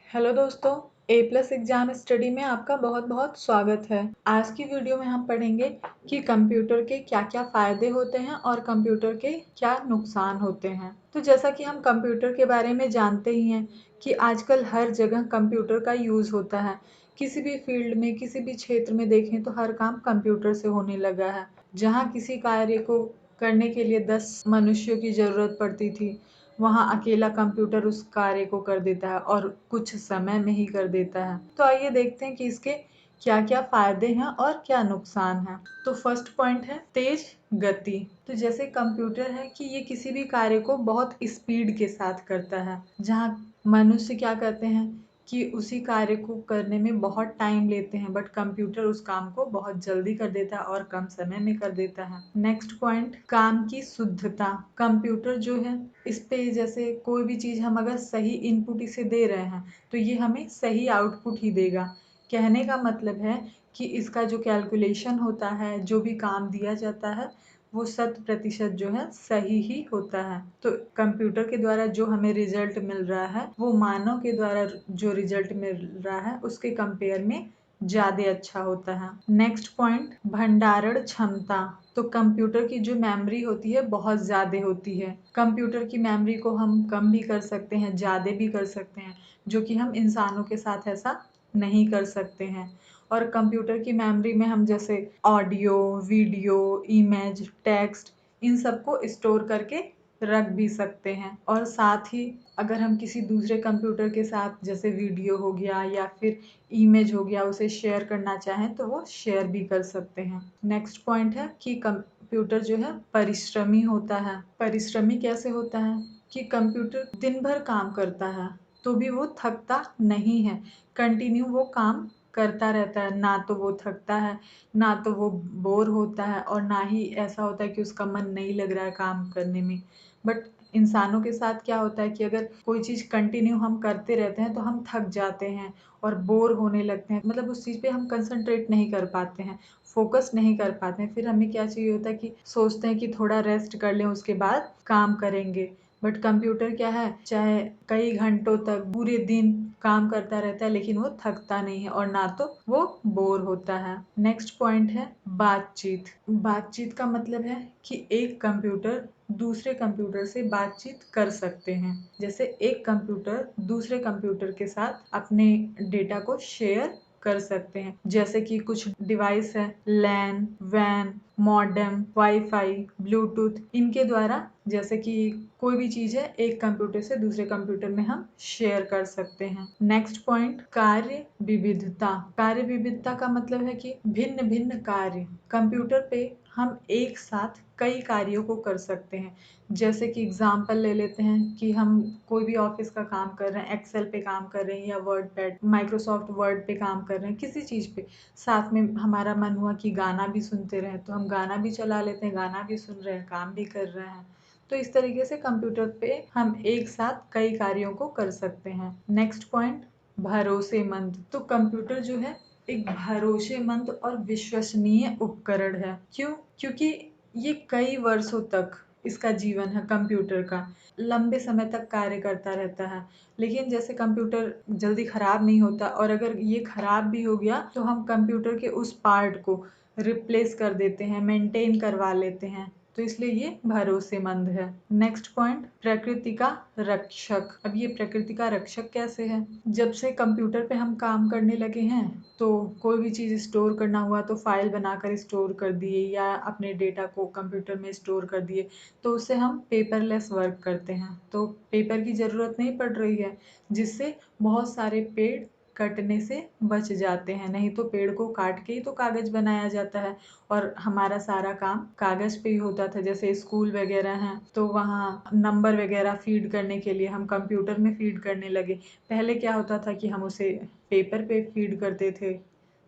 Hello दोस्तों, ए plus exam study में आपका बहुत बहुत स्वागत है। आज की वीडियो में हम पढ़ेंगे कि कंप्यूटर के क्या क्या फ़ायदे होते हैं और कंप्यूटर के क्या नुकसान होते हैं। तो जैसा कि हम कंप्यूटर के बारे में जानते ही हैं कि आजकल हर जगह कंप्यूटर का यूज़ होता है। किसी भी फील्ड में, किसी भी क्षेत्र में देखें तो हर काम कंप्यूटर से होने लगा है। जहाँ किसी कार्य को करने के लिए 10 मनुष्यों की ज़रूरत पड़ती थी, वहाँ अकेला कंप्यूटर उस कार्य को कर देता है और कुछ समय में ही कर देता है। तो आइए देखते हैं कि इसके क्या क्या फायदे हैं और क्या नुकसान है। तो फर्स्ट पॉइंट है तेज गति। तो जैसे कंप्यूटर है कि ये किसी भी कार्य को बहुत स्पीड के साथ करता है, जहाँ मनुष्य क्या करते हैं कि उसी कार्य को करने में बहुत टाइम लेते हैं, बट कंप्यूटर उस काम को बहुत जल्दी कर देता है और कम समय में कर देता है। नेक्स्ट पॉइंट, काम की शुद्धता। कंप्यूटर जो है, इस पे जैसे कोई भी चीज़ हम अगर सही इनपुट इसे दे रहे हैं तो ये हमें सही आउटपुट ही देगा। कहने का मतलब है कि इसका जो कैलकुलेशन होता है, जो भी काम दिया जाता है, वो 100% जो है सही ही होता है। तो कंप्यूटर के द्वारा जो हमें रिजल्ट मिल रहा है वो मानव के द्वारा जो रिजल्ट मिल रहा है उसके कंपेयर में ज़्यादा अच्छा होता है। नेक्स्ट पॉइंट, भंडारण क्षमता। तो कंप्यूटर की जो मेमोरी होती है बहुत ज़्यादा होती है। कंप्यूटर की मेमोरी को हम कम भी कर सकते हैं, ज़्यादा भी कर सकते हैं, जो कि हम इंसानों के साथ ऐसा नहीं कर सकते हैं। और कंप्यूटर की मेमोरी में हम जैसे ऑडियो, वीडियो, इमेज, टेक्स्ट, इन सबको स्टोर करके रख भी सकते हैं। और साथ ही अगर हम किसी दूसरे कंप्यूटर के साथ जैसे वीडियो हो गया या फिर इमेज हो गया उसे शेयर करना चाहें तो वो शेयर भी कर सकते हैं। नेक्स्ट पॉइंट है कि कंप्यूटर जो है परिश्रमी होता है। परिश्रमी कैसे होता है कि कंप्यूटर दिन भर काम करता है तो भी वो थकता नहीं है। कंटिन्यू वो काम करता रहता है, ना तो वो थकता है, ना तो वो बोर होता है, और ना ही ऐसा होता है कि उसका मन नहीं लग रहा है काम करने में। बट इंसानों के साथ क्या होता है कि अगर कोई चीज़ कंटिन्यू हम करते रहते हैं तो हम थक जाते हैं और बोर होने लगते हैं, मतलब उस चीज़ पे हम कंसंट्रेट नहीं कर पाते हैं, फोकस नहीं कर पाते हैं। फिर हमें क्या चाहिए होता है कि सोचते हैं कि थोड़ा रेस्ट कर लें, उसके बाद काम करेंगे। बट कंप्यूटर क्या है, चाहे कई घंटों तक पूरे दिन काम करता रहता है लेकिन वो थकता नहीं है और ना तो वो बोर होता है। नेक्स्ट पॉइंट है बातचीत। बातचीत का मतलब है कि एक कंप्यूटर दूसरे कंप्यूटर से बातचीत कर सकते हैं। जैसे एक कंप्यूटर दूसरे कंप्यूटर के साथ अपने डेटा को शेयर कर सकते हैं। जैसे कि कुछ डिवाइस है, लैन, वैन, मॉडेम, वाईफाई, ब्लूटूथ, इनके द्वारा जैसे कि कोई भी चीज़ है एक कंप्यूटर से दूसरे कंप्यूटर में हम शेयर कर सकते हैं। नेक्स्ट पॉइंट, कार्य विविधता। कार्य विविधता का मतलब है कि भिन्न भिन्न कार्य कंप्यूटर पे हम एक साथ कई कार्यों को कर सकते हैं। जैसे कि एग्जाम्पल ले लेते हैं कि हम कोई भी ऑफिस का काम कर रहे हैं, एक्सेल पे काम कर रहे हैं या वर्ड पैड, माइक्रोसॉफ्ट वर्ड पे काम कर रहे हैं, किसी चीज़ पे साथ में हमारा मन हुआ कि गाना भी सुनते रहें तो हम गाना भी चला लेते हैं, गाना भी सुन रहे हैं, काम भी कर रहे हैं। तो इस तरीके से कंप्यूटर पे हम एक साथ कई कार्यों को कर सकते हैं। नेक्स्ट पॉइंट, भरोसेमंद। तो कंप्यूटर जो है एक भरोसेमंद और विश्वसनीय उपकरण है। क्यों? क्योंकि ये कई वर्षों तक इसका जीवन है कंप्यूटर का, लंबे समय तक कार्य करता रहता है। लेकिन जैसे कंप्यूटर जल्दी खराब नहीं होता, और अगर ये खराब भी हो गया तो हम कंप्यूटर के उस पार्ट को रिप्लेस कर देते हैं, मेंटेन करवा लेते हैं, तो इसलिए ये भरोसेमंद है। नेक्स्ट पॉइंट, प्रकृति का रक्षक। अब ये प्रकृति का रक्षक कैसे है? जब से कंप्यूटर पे हम काम करने लगे हैं तो कोई भी चीज़ स्टोर करना हुआ तो फाइल बनाकर स्टोर कर दिए या अपने डेटा को कंप्यूटर में स्टोर कर दिए, तो उससे हम पेपरलेस वर्क करते हैं, तो पेपर की ज़रूरत नहीं पड़ रही है, जिससे बहुत सारे पेड़ कटने से बच जाते हैं। नहीं तो पेड़ को काट के ही तो कागज़ बनाया जाता है और हमारा सारा काम कागज़ पे ही होता था। जैसे स्कूल वगैरह हैं तो वहाँ नंबर वगैरह फीड करने के लिए हम कंप्यूटर में फीड करने लगे। पहले क्या होता था कि हम उसे पेपर पे फीड करते थे।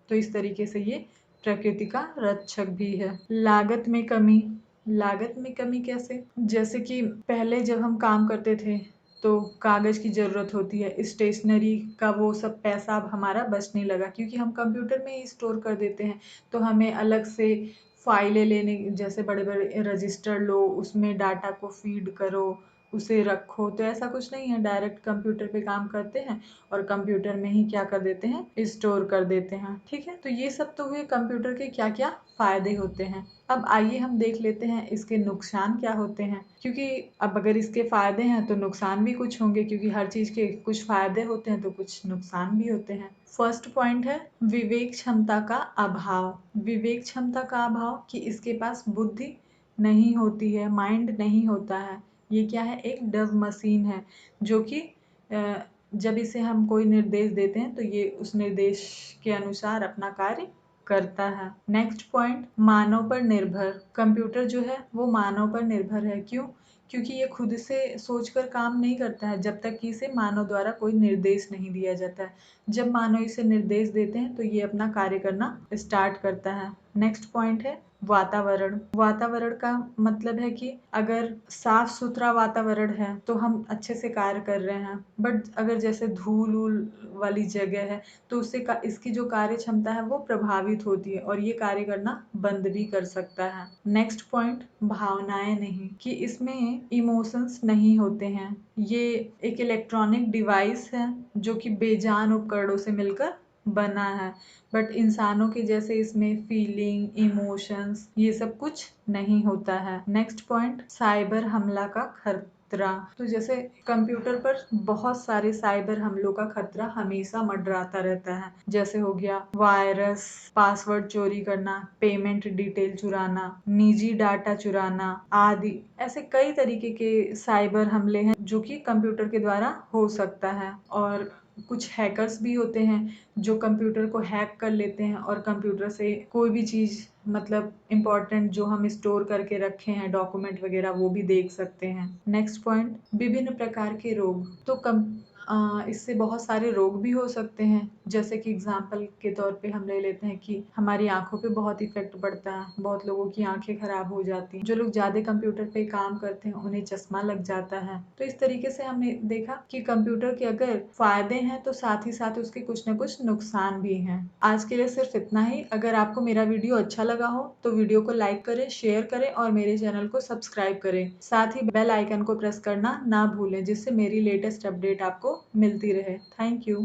तो इस तरीके से ये प्रकृति का रक्षक भी है। लागत में कमी। लागत में कमी कैसे? जैसे कि पहले जब हम काम करते थे तो कागज़ की ज़रूरत होती है, स्टेशनरी का वो सब पैसा अब हमारा बचने लगा क्योंकि हम कंप्यूटर में ही स्टोर कर देते हैं। तो हमें अलग से फाइलें लेने, जैसे बड़े बड़े रजिस्टर लो, उसमें डाटा को फीड करो, उसे रखो, तो ऐसा कुछ नहीं है। डायरेक्ट कंप्यूटर पे काम करते हैं और कंप्यूटर में ही क्या कर देते हैं, स्टोर कर देते हैं। ठीक है, तो ये सब तो हुए कंप्यूटर के क्या क्या फायदे होते हैं। अब आइए हम देख लेते हैं इसके नुकसान क्या होते हैं, क्योंकि अब अगर इसके फायदे हैं तो नुकसान भी कुछ होंगे, क्योंकि हर चीज के कुछ फायदे होते हैं तो कुछ नुकसान भी होते हैं। फर्स्ट पॉइंट है विवेक क्षमता का अभाव। विवेक क्षमता का अभाव कि इसके पास बुद्धि नहीं होती है, माइंड नहीं होता है। ये क्या है, एक डव मशीन है जो कि जब इसे हम कोई निर्देश देते हैं तो ये उस निर्देश के अनुसार अपना कार्य करता है। नेक्स्ट पॉइंट मानव पर निर्भर। कंप्यूटर जो है वो मानव पर निर्भर है। क्यों? क्योंकि ये खुद से सोचकर काम नहीं करता है जब तक कि इसे मानव द्वारा कोई निर्देश नहीं दिया जाता है। जब मानव इसे निर्देश देते हैं तो ये अपना कार्य करना स्टार्ट करता है। नेक्स्ट पॉइंट है वातावरण। वातावरण का मतलब है कि अगर साफ सुथरा वातावरण है तो हम अच्छे से कार्य कर रहे हैं, बट अगर जैसे धूल उल वाली जगह है तो उससे इसकी जो कार्य क्षमता है वो प्रभावित होती है और ये कार्य करना बंद भी कर सकता है। नेक्स्ट पॉइंट भावनाएं नहीं, कि इसमें इमोशंस नहीं होते हैं। ये एक इलेक्ट्रॉनिक डिवाइस है जो कि बेजान उपकरणों से मिलकर बना है, बट इंसानों के जैसे इसमें फीलिंग, इमोशंस ये सब कुछ नहीं होता है। नेक्स्ट पॉइंट साइबर हमला का खतरा। तो जैसे कंप्यूटर पर बहुत सारे साइबर हमलों का खतरा हमेशा मंडराता रहता है। जैसे हो गया वायरस, पासवर्ड चोरी करना, पेमेंट डिटेल चुराना, निजी डाटा चुराना आदि। ऐसे कई तरीके के साइबर हमले हैं जो कि कंप्यूटर के द्वारा हो सकता है। और कुछ हैकर्स भी होते हैं जो कंप्यूटर को हैक कर लेते हैं और कंप्यूटर से कोई भी चीज़, मतलब इम्पोर्टेंट जो हम स्टोर करके रखे हैं डॉक्यूमेंट वगैरह, वो भी देख सकते हैं। नेक्स्ट पॉइंट विभिन्न प्रकार के रोग। तो इससे बहुत सारे रोग भी हो सकते हैं। जैसे कि एग्जाम्पल के तौर पे हम ले लेते हैं कि हमारी आंखों पे बहुत इफेक्ट पड़ता है, बहुत लोगों की आंखें खराब हो जाती हैं। जो लोग ज्यादा कंप्यूटर पे काम करते हैं उन्हें चश्मा लग जाता है। तो इस तरीके से हमने देखा कि कंप्यूटर के अगर फायदे हैं तो साथ ही साथ उसके कुछ न कुछ नुकसान भी हैं। आज के लिए सिर्फ इतना ही। अगर आपको मेरा वीडियो अच्छा लगा हो तो वीडियो को लाइक करें, शेयर करें और मेरे चैनल को सब्सक्राइब करें। साथ ही बेल आइकन को प्रेस करना ना भूलें, जिससे मेरी लेटेस्ट अपडेट आपको मिलती रहे। Thank you.